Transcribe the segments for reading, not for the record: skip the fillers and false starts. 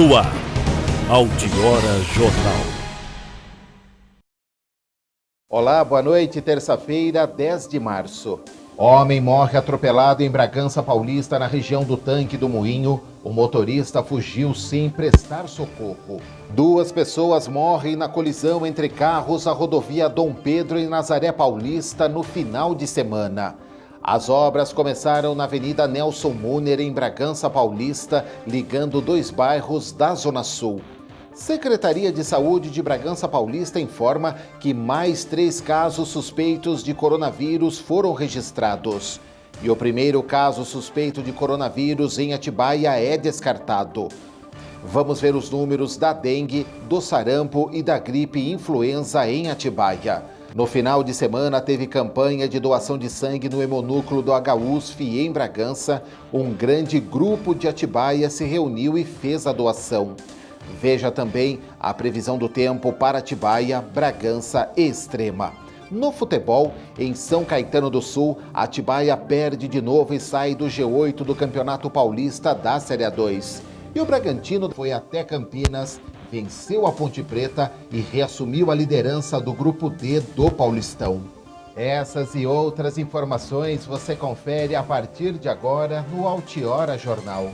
No ar, Altiora Jornal. Olá, boa noite, terça-feira, 10 de março. Homem morre atropelado em Bragança Paulista, na região do Tanque do Moinho. O motorista fugiu sem prestar socorro. 2 pessoas morrem na colisão entre carros na rodovia Dom Pedro e Nazaré Paulista no final de semana. As obras começaram na Avenida Nelson Muner, em Bragança Paulista, ligando 2 bairros da Zona Sul. Secretaria de Saúde de Bragança Paulista informa que mais 3 casos suspeitos de coronavírus foram registrados. E o primeiro caso suspeito de coronavírus em Atibaia é descartado. Vamos ver os números da dengue, do sarampo e da gripe influenza em Atibaia. No final de semana, teve campanha de doação de sangue no hemonúcleo do HUSF em Bragança. Um grande grupo de Atibaia se reuniu e fez a doação. Veja também a previsão do tempo para Atibaia, Bragança e Extrema. No futebol, em São Caetano do Sul, Atibaia perde de novo e sai do G8 do Campeonato Paulista da Série A2. E o Bragantino foi até Campinas, venceu a Ponte Preta e reassumiu a liderança do Grupo D do Paulistão. Essas e outras informações você confere a partir de agora no Altiora Jornal.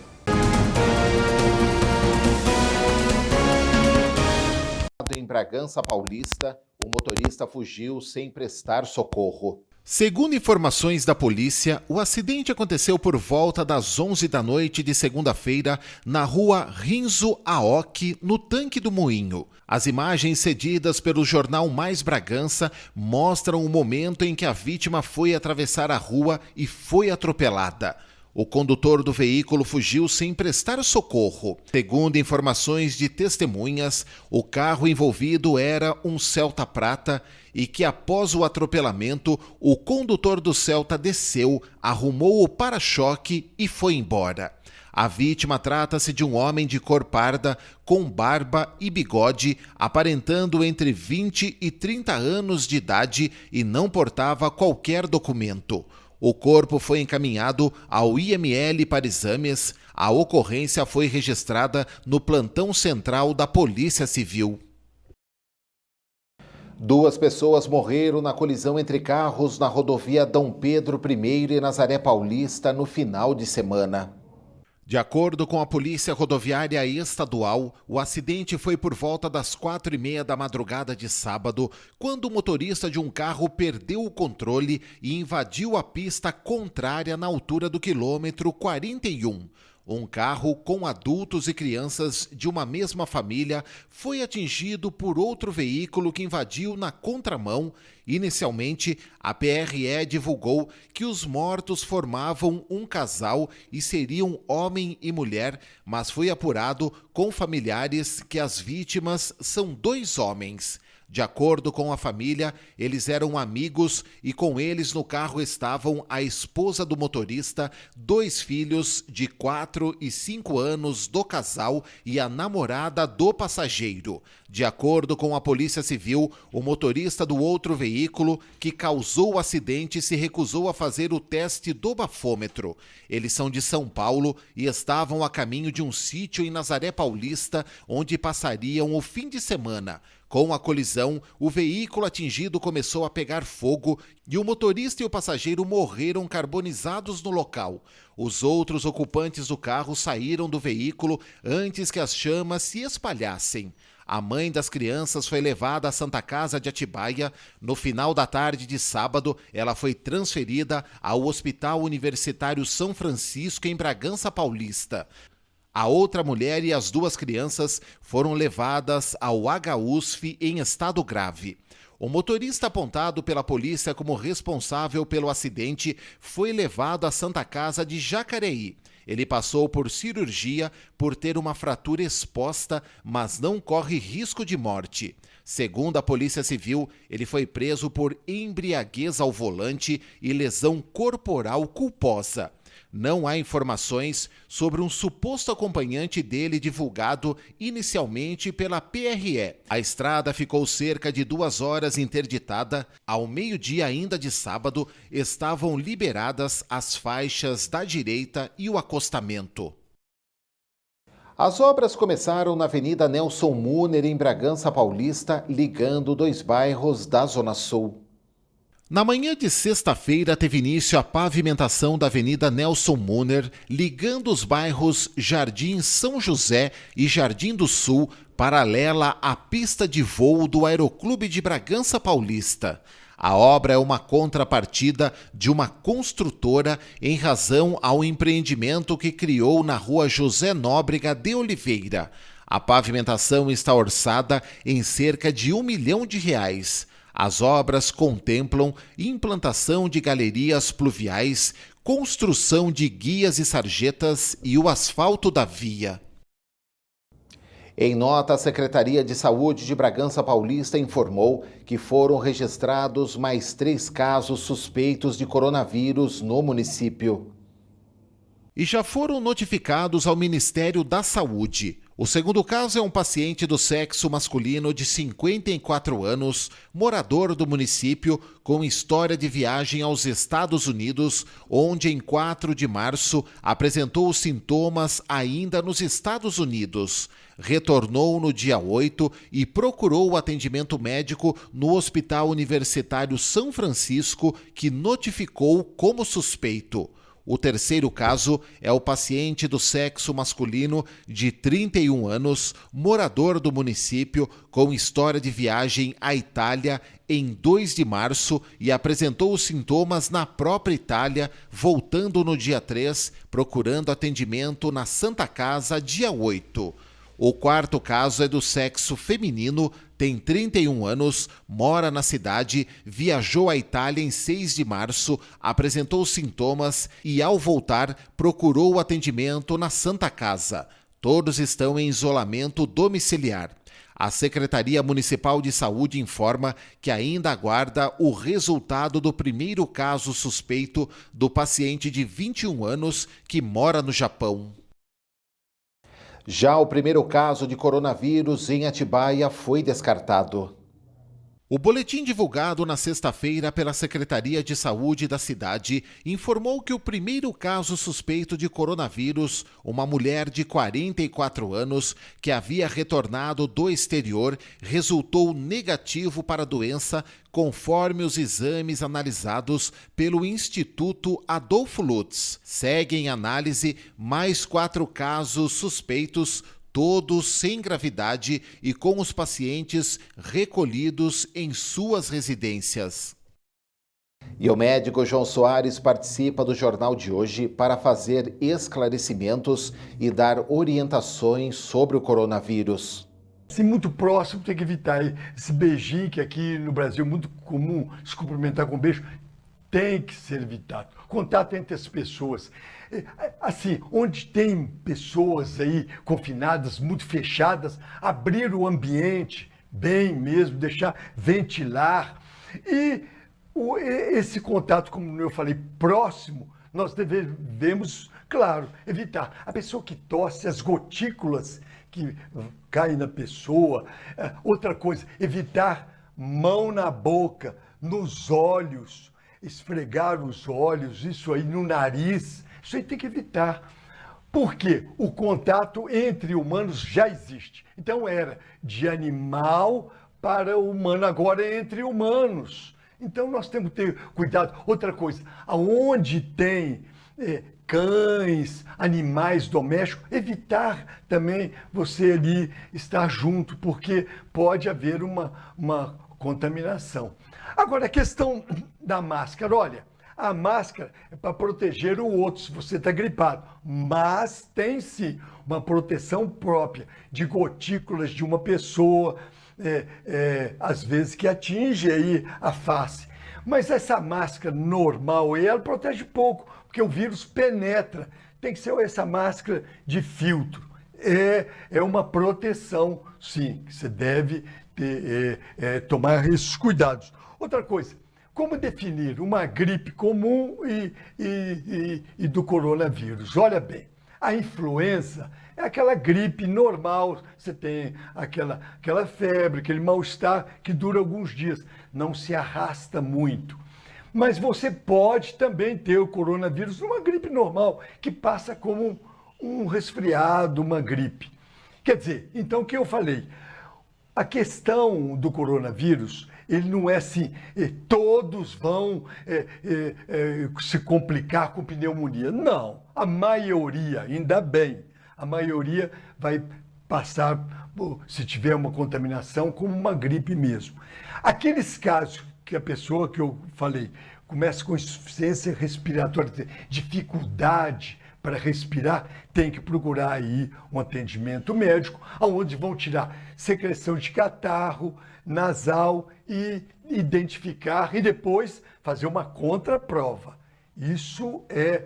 Em Bragança Paulista, o motorista fugiu sem prestar socorro. Segundo informações da polícia, o acidente aconteceu por volta das 11 da noite de segunda-feira na rua Rinzo Aoki, no Tanque do Moinho. As imagens cedidas pelo jornal Mais Bragança mostram o momento em que a vítima foi atravessar a rua e foi atropelada. O condutor do veículo fugiu sem prestar socorro. Segundo informações de testemunhas, o carro envolvido era um Celta Prata e que após o atropelamento, o condutor do Celta desceu, arrumou o para-choque e foi embora. A vítima trata-se de um homem de cor parda, com barba e bigode, aparentando entre 20 e 30 anos de idade e não portava qualquer documento. O corpo foi encaminhado ao IML para exames. A ocorrência foi registrada no plantão central da Polícia Civil. 2 pessoas morreram na colisão entre carros na rodovia Dom Pedro I e Nazaré Paulista no final de semana. De acordo com a Polícia Rodoviária Estadual, o acidente foi por volta das 4h30 da madrugada de sábado, quando o motorista de um carro perdeu o controle e invadiu a pista contrária na altura do quilômetro 41. Um carro com adultos e crianças de uma mesma família foi atingido por outro veículo que invadiu na contramão. Inicialmente, a PRE divulgou que os mortos formavam um casal e seriam homem e mulher, mas foi apurado com familiares que as vítimas são 2 homens. De acordo com a família, eles eram amigos e com eles no carro estavam a esposa do motorista, 2 filhos de 4 e 5 anos do casal e a namorada do passageiro. De acordo com a Polícia Civil, o motorista do outro veículo que causou o acidente se recusou a fazer o teste do bafômetro. Eles são de São Paulo e estavam a caminho de um sítio em Nazaré Paulista, onde passariam o fim de semana. Com a colisão, o veículo atingido começou a pegar fogo e o motorista e o passageiro morreram carbonizados no local. Os outros ocupantes do carro saíram do veículo antes que as chamas se espalhassem. A mãe das crianças foi levada à Santa Casa de Atibaia. No final da tarde de sábado, ela foi transferida ao Hospital Universitário São Francisco, em Bragança Paulista. A outra mulher e as 2 crianças foram levadas ao HUSF em estado grave. O motorista apontado pela polícia como responsável pelo acidente foi levado à Santa Casa de Jacareí. Ele passou por cirurgia por ter uma fratura exposta, mas não corre risco de morte. Segundo a Polícia Civil, ele foi preso por embriaguez ao volante e lesão corporal culposa. Não há informações sobre um suposto acompanhante dele divulgado inicialmente pela PRE. A estrada ficou cerca de 2 horas interditada. Ao meio-dia ainda de sábado, estavam liberadas as faixas da direita e o acostamento. As obras começaram na Avenida Nelson Muner, em Bragança Paulista, ligando dois bairros da Zona Sul. Na manhã de sexta-feira, teve início a pavimentação da Avenida Nelson Muner, ligando os bairros Jardim São José e Jardim do Sul, paralela à pista de voo do Aeroclube de Bragança Paulista. A obra é uma contrapartida de uma construtora em razão ao empreendimento que criou na rua José Nóbrega de Oliveira. A pavimentação está orçada em cerca de R$1 milhão. As obras contemplam implantação de galerias pluviais, construção de guias e sarjetas e o asfalto da via. Em nota, a Secretaria de Saúde de Bragança Paulista informou que foram registrados mais 3 casos suspeitos de coronavírus no município. E já foram notificados ao Ministério da Saúde. O segundo caso é um paciente do sexo masculino de 54 anos, morador do município, com história de viagem aos Estados Unidos, onde em 4 de março apresentou sintomas ainda nos Estados Unidos. Retornou no dia 8 e procurou o atendimento médico no Hospital Universitário São Francisco, que notificou como suspeito. O terceiro caso é o paciente do sexo masculino de 31 anos, morador do município, com história de viagem à Itália em 2 de março e apresentou os sintomas na própria Itália, voltando no dia 3, procurando atendimento na Santa Casa, dia 8. O quarto caso é do sexo feminino, tem 31 anos, mora na cidade, viajou à Itália em 6 de março, apresentou sintomas e, ao voltar, procurou o atendimento na Santa Casa. Todos estão em isolamento domiciliar. A Secretaria Municipal de Saúde informa que ainda aguarda o resultado do primeiro caso suspeito do paciente de 21 anos que mora no Japão. Já o primeiro caso de coronavírus em Atibaia foi descartado. O boletim divulgado na sexta-feira pela Secretaria de Saúde da cidade informou que o primeiro caso suspeito de coronavírus, uma mulher de 44 anos que havia retornado do exterior, resultou negativo para a doença, conforme os exames analisados pelo Instituto Adolfo Lutz. Seguem em análise mais 4 casos suspeitos, todos sem gravidade e com os pacientes recolhidos em suas residências. E o médico João Soares participa do Jornal de hoje para fazer esclarecimentos e dar orientações sobre o coronavírus. Se muito próximo, tem que evitar esse beijinho, que aqui no Brasil é muito comum se cumprimentar com beijo, tem que ser evitado. Contato entre as pessoas. Assim, onde tem pessoas aí confinadas, muito fechadas, abrir o ambiente bem mesmo, deixar ventilar. E esse contato, como eu falei, próximo, nós devemos, claro, evitar. A pessoa que tosse, as gotículas que caem na pessoa. Outra coisa, evitar mão na boca, nos olhos, esfregar os olhos, isso aí no nariz. Isso aí tem que evitar. Por quê? O contato entre humanos já existe. Então era de animal para humano, agora é entre humanos. Então nós temos que ter cuidado. Outra coisa, aonde tem cães, animais domésticos, evitar também você ali estar junto, porque pode haver uma contaminação. Agora, a questão da máscara, olha, a máscara é para proteger o outro se você está gripado, mas tem sim uma proteção própria de gotículas de uma pessoa, às vezes que atinge aí a face. Mas essa máscara normal, ela protege pouco, porque o vírus penetra. Tem que ser essa máscara de filtro. É uma proteção, sim, que você deve tomar esses cuidados. Outra coisa, como definir uma gripe comum e do coronavírus? Olha bem, a influenza é aquela gripe normal, você tem aquela febre, aquele mal-estar que dura alguns dias, não se arrasta muito. Mas você pode também ter o coronavírus numa gripe normal, que passa como um resfriado, uma gripe. Quer dizer, então o que eu falei? A questão do coronavírus, ele não é assim, todos vão se complicar com pneumonia. Não, a maioria, ainda bem, a maioria vai passar, se tiver uma contaminação, como uma gripe mesmo. Aqueles casos que a pessoa que eu falei começa com insuficiência respiratória, dificuldade para respirar, tem que procurar aí um atendimento médico, onde vão tirar secreção de catarro nasal e identificar e depois fazer uma contraprova. Isso é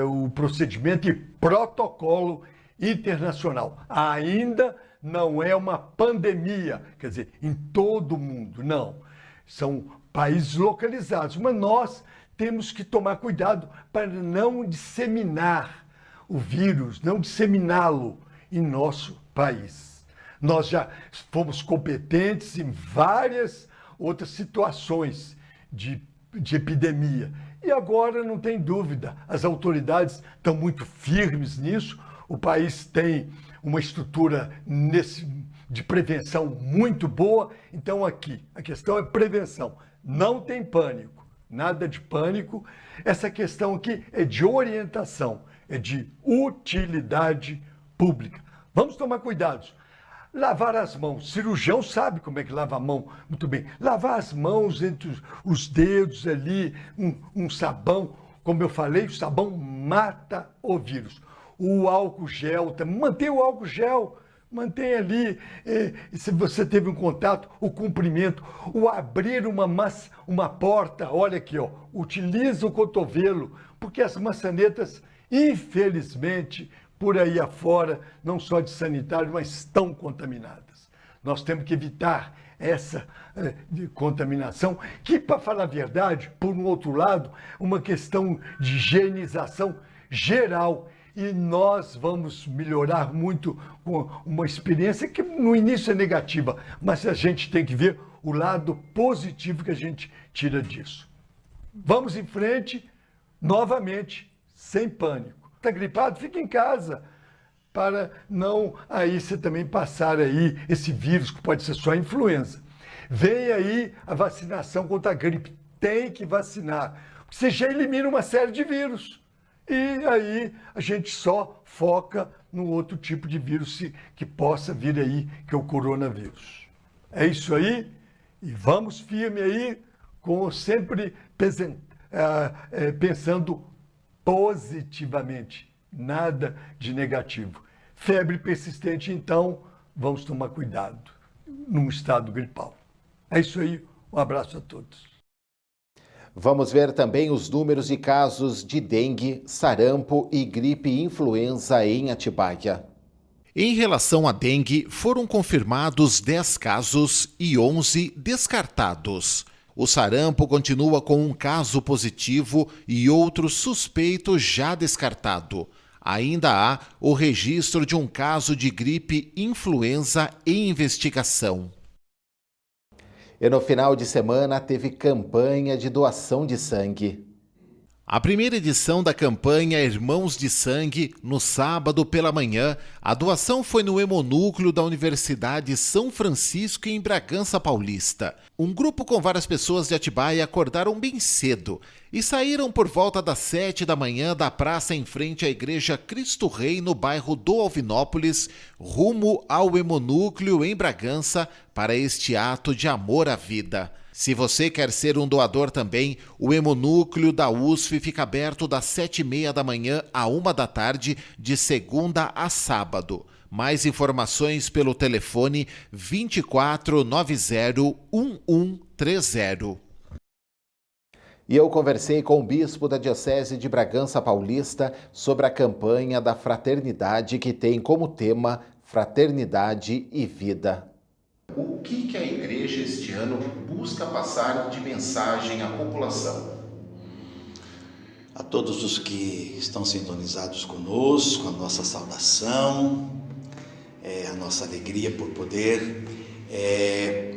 o procedimento e protocolo internacional. Ainda não é uma pandemia, quer dizer, em todo o mundo, não. São países localizados, mas nós temos que tomar cuidado para não disseminar o vírus, não disseminá-lo em nosso país. Nós já fomos competentes em várias outras situações de epidemia. E agora, não tem dúvida, as autoridades estão muito firmes nisso, o país tem uma estrutura de prevenção muito boa, então aqui a questão é prevenção, não tem pânico. Nada de pânico. Essa questão aqui é de orientação, é de utilidade pública. Vamos tomar cuidado. Lavar as mãos. Cirurgião sabe como é que lava a mão muito bem. Lavar as mãos entre os dedos ali, um sabão. Como eu falei, o sabão mata o vírus. O álcool gel, mantenha o álcool gel. Mantenha ali, se você teve um contato, o cumprimento, o abrir uma porta, olha aqui, ó, utiliza o cotovelo, porque as maçanetas, infelizmente, por aí afora, não só de sanitário, mas estão contaminadas. Nós temos que evitar essa contaminação, que, para falar a verdade, por um outro lado, uma questão de higienização geral. E nós vamos melhorar muito com uma experiência que no início é negativa, mas a gente tem que ver o lado positivo que a gente tira disso. Vamos em frente, novamente, sem pânico. Está gripado? Fica em casa, para não aí você também passar aí esse vírus, que pode ser só influenza. Vem aí a vacinação contra a gripe. Tem que vacinar. Você já elimina uma série de vírus. E aí a gente só foca no outro tipo de vírus que possa vir aí, que é o coronavírus. É isso aí, e vamos firme aí, sempre pensando positivamente, nada de negativo. Febre persistente, então, vamos tomar cuidado num estado gripal. É isso aí, um abraço a todos. Vamos ver também os números de casos de dengue, sarampo e gripe influenza em Atibaia. Em relação à dengue, foram confirmados 10 casos e 11 descartados. O sarampo continua com um caso positivo e outro suspeito já descartado. Ainda há o registro de um caso de gripe influenza em investigação. E no final de semana teve campanha de doação de sangue. A primeira edição da campanha Irmãos de Sangue, no sábado pela manhã, a doação foi no Hemonúcleo da Universidade São Francisco, em Bragança Paulista. Um grupo com várias pessoas de Atibaia acordaram bem cedo e saíram por volta das 7 da manhã da praça em frente à Igreja Cristo Rei, no bairro do Alvinópolis, rumo ao Hemonúcleo em Bragança, para este ato de amor à vida. Se você quer ser um doador também, o Hemonúcleo da USF fica aberto das 7h30 da manhã à 1 da tarde, de segunda a sábado. Mais informações pelo telefone 2490-1130. E eu conversei com o bispo da Diocese de Bragança Paulista sobre a campanha da fraternidade, que tem como tema Fraternidade e Vida. O que a igreja este ano busca passar de mensagem à população? A todos os que estão sintonizados conosco, a nossa saudação, a nossa alegria por poder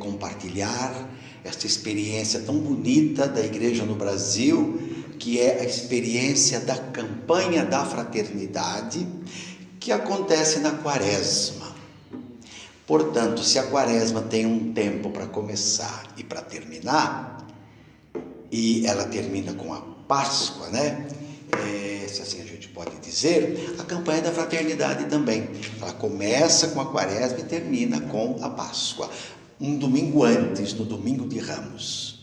compartilhar esta experiência tão bonita da igreja no Brasil, que é a experiência da campanha da fraternidade que acontece na Quaresma. Portanto, se a Quaresma tem um tempo para começar e para terminar, e ela termina com a Páscoa, né? Se assim a gente pode dizer, a campanha da fraternidade também. Ela começa com a Quaresma e termina com a Páscoa. Um domingo antes, no domingo de Ramos.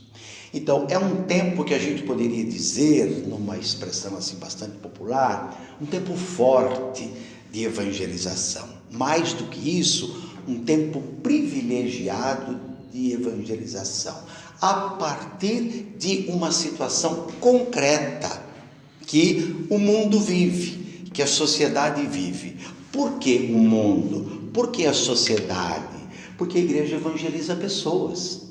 Então, é um tempo que a gente poderia dizer, numa expressão assim bastante popular, um tempo forte de evangelização. Mais do que isso, um tempo privilegiado de evangelização, a partir de uma situação concreta que o mundo vive, que a sociedade vive. Por que o mundo? Por que a sociedade? Porque a igreja evangeliza pessoas.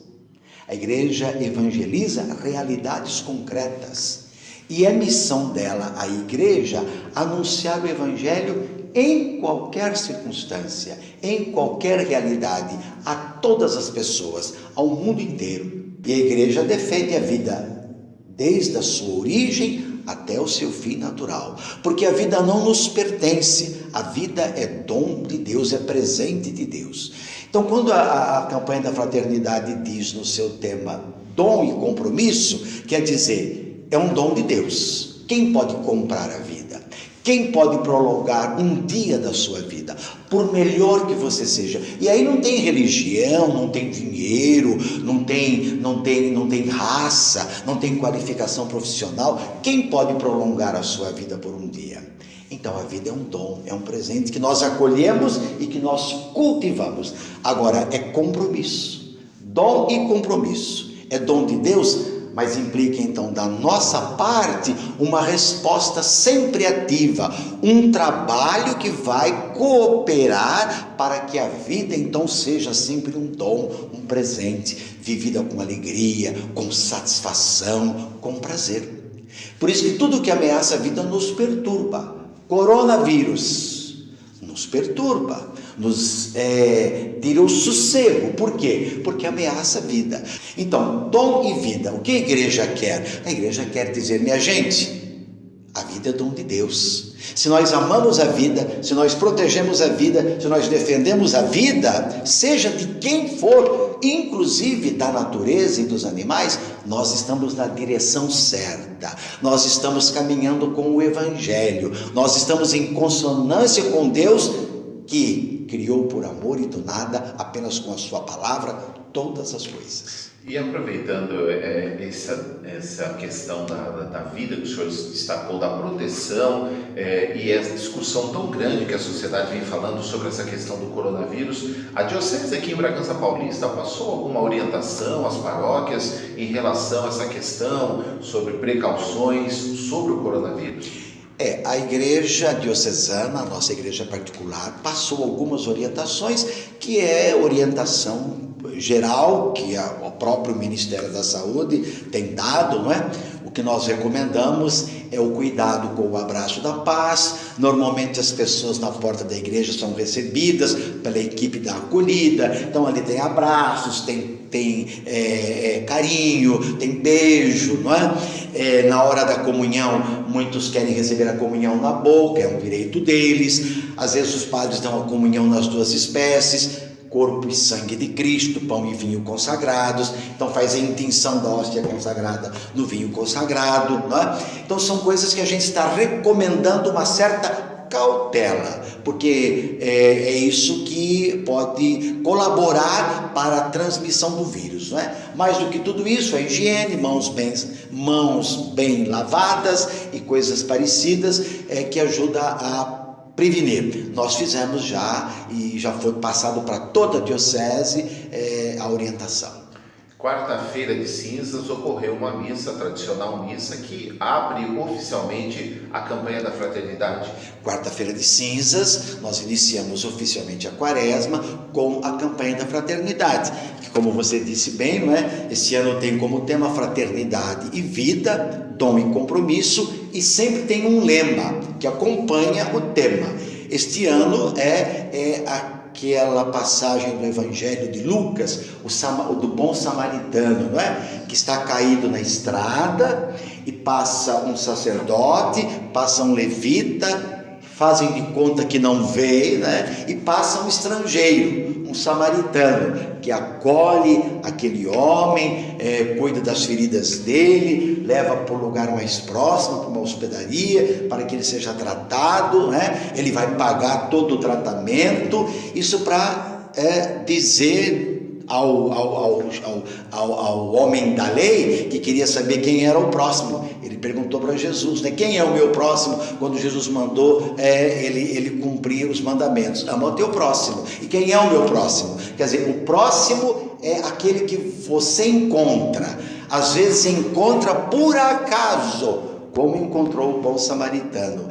A igreja evangeliza realidades concretas. E é missão dela, a igreja, anunciar o evangelho em qualquer circunstância, em qualquer realidade, a todas as pessoas, ao mundo inteiro. E a igreja defende a vida desde a sua origem até o seu fim natural, porque a vida não nos pertence, a vida é dom de Deus, é presente de Deus. Então, quando a campanha da fraternidade diz no seu tema dom e compromisso, quer dizer, é um dom de Deus. Quem pode comprar a vida? Quem pode prolongar um dia da sua vida, por melhor que você seja? E aí não tem religião, não tem dinheiro, não tem raça, não tem qualificação profissional. Quem pode prolongar a sua vida por um dia? Então a vida é um dom, é um presente que nós acolhemos e que nós cultivamos. Agora é compromisso, dom e compromisso. É dom de Deus, mas implica então da nossa parte uma resposta sempre ativa, um trabalho que vai cooperar para que a vida então seja sempre um dom, um presente, vivida com alegria, com satisfação, com prazer. Por isso que tudo que ameaça a vida nos perturba. Coronavírus nos perturba, nos tira o sossego. Por quê? Porque ameaça a vida. Então, dom e vida, o que a igreja quer? A igreja quer dizer, minha gente, a vida é dom de Deus. Se nós amamos a vida, se nós protegemos a vida, se nós defendemos a vida, seja de quem for, inclusive da natureza e dos animais, nós estamos na direção certa, nós estamos caminhando com o Evangelho, nós estamos em consonância com Deus, que criou por amor e do nada, apenas com a sua palavra, todas as coisas. E aproveitando essa questão da vida que o senhor destacou, da proteção, e essa discussão tão grande que a sociedade vem falando sobre essa questão do coronavírus, a diocese aqui em Bragança Paulista passou alguma orientação às paróquias em relação a essa questão sobre precauções sobre o coronavírus? A igreja diocesana, a nossa igreja particular, passou algumas orientações, que é orientação geral, que o próprio Ministério da Saúde tem dado, não é? O que nós recomendamos é o cuidado com o abraço da paz. Normalmente as pessoas na porta da igreja são recebidas pela equipe da acolhida, então ali tem abraços, tem carinho, tem beijo, não é? Na hora da comunhão, muitos querem receber a comunhão na boca, é um direito deles. Às vezes os padres dão a comunhão nas duas espécies, corpo e sangue de Cristo, pão e vinho consagrados. Então faz a intenção da hóstia consagrada no vinho consagrado, não é? Então são coisas que a gente está recomendando uma certa cautela, porque é isso que pode colaborar para a transmissão do vírus, não é? Mais do que tudo isso, a higiene, mãos bem lavadas e coisas parecidas, que ajuda a prevenir. Nós fizemos já, e já foi passado para toda a diocese a orientação. Quarta-feira de cinzas ocorreu uma missa, tradicional missa, que abre oficialmente a campanha da fraternidade. Quarta-feira de cinzas, nós iniciamos oficialmente a quaresma com a campanha da fraternidade, que, como você disse bem, não é? Esse ano tem como tema fraternidade e vida, dom e compromisso, e sempre tem um lema que acompanha o tema. Este ano é a naquela passagem do Evangelho de Lucas, o do bom samaritano, não é? Que está caído na estrada e passa um sacerdote, passa um levita, fazem de conta que não vê, né? E passa um estrangeiro, um samaritano, que acolhe aquele homem, cuida das feridas dele, leva para o lugar mais próximo, para uma hospedaria, para que ele seja tratado, né? Ele vai pagar todo o tratamento, isso para dizer ao homem da lei, que queria saber quem era o próximo. Ele perguntou para Jesus, né? Quem é o meu próximo? Quando Jesus mandou ele cumprir os mandamentos. Ama o teu próximo. E quem é o meu próximo? Quer dizer, o próximo é aquele que você encontra. Às vezes se encontra por acaso, como encontrou o bom samaritano.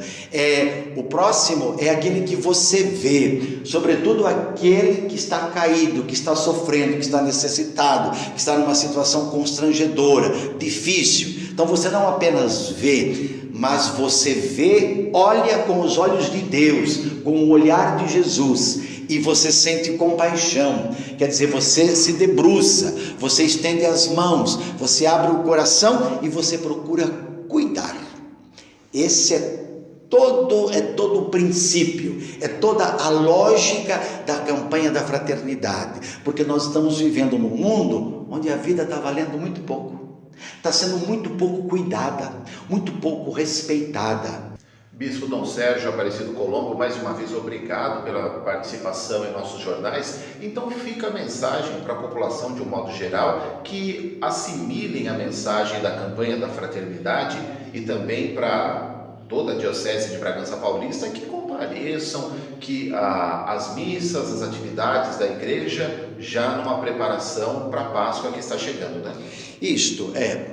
O próximo é aquele que você vê, sobretudo aquele que está caído, que está sofrendo, que está necessitado, que está numa situação constrangedora, difícil. Então você não apenas vê, mas você vê, olha com os olhos de Deus, com o olhar de Jesus, e você sente compaixão. Quer dizer, você se debruça, você estende as mãos, você abre o coração e você procura cuidar. Esse é todo o princípio, é toda a lógica da campanha da fraternidade, porque nós estamos vivendo num mundo onde a vida está valendo muito pouco, está sendo muito pouco cuidada, muito pouco respeitada. Bispo Dom Sérgio Aparecido Colombo, mais uma vez obrigado pela participação em nossos jornais. Então fica a mensagem para a população de um modo geral, que assimilem a mensagem da campanha da fraternidade e também para toda a Diocese de Bragança Paulista, que compareçam, que as missas, as atividades da igreja, já numa preparação para a Páscoa que está chegando, né? Isto é...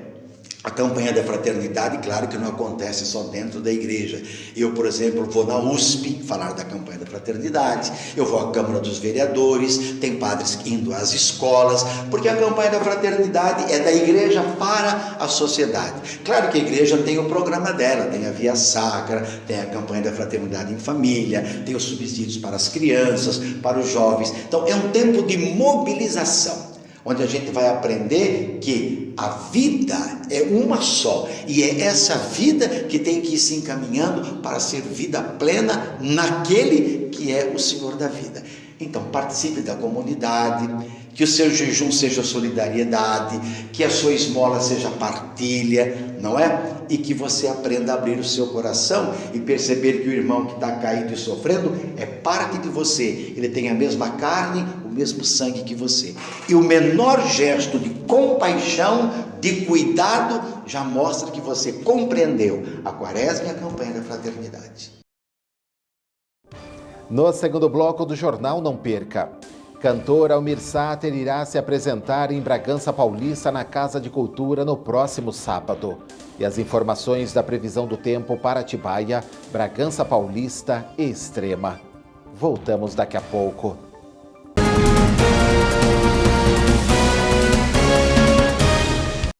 A campanha da fraternidade, claro que não acontece só dentro da igreja. Eu, por exemplo, vou na USP falar da campanha da fraternidade, eu vou à Câmara dos Vereadores, tem padres indo às escolas, porque a campanha da fraternidade é da igreja para a sociedade. Claro que a igreja tem o programa dela, tem a Via Sacra, tem a campanha da fraternidade em família, tem os subsídios para as crianças, para os jovens. Então é um tempo de mobilização, onde a gente vai aprender que a vida é uma só, e é essa vida que tem que ir se encaminhando para ser vida plena naquele que é o Senhor da vida. Então participe da comunidade, que o seu jejum seja solidariedade, que a sua esmola seja partilha, não é? E que você aprenda a abrir o seu coração e perceber que o irmão que está caído e sofrendo é parte de você, ele tem a mesma carne, o mesmo sangue que você. E o menor gesto de compaixão, de cuidado, já mostra que você compreendeu a Quaresma e a campanha da fraternidade. No segundo bloco do jornal, não perca. Cantor Almir Sater irá se apresentar em Bragança Paulista na Casa de Cultura no próximo sábado. E as informações da previsão do tempo para Atibaia, Bragança Paulista e Extrema. Voltamos daqui a pouco.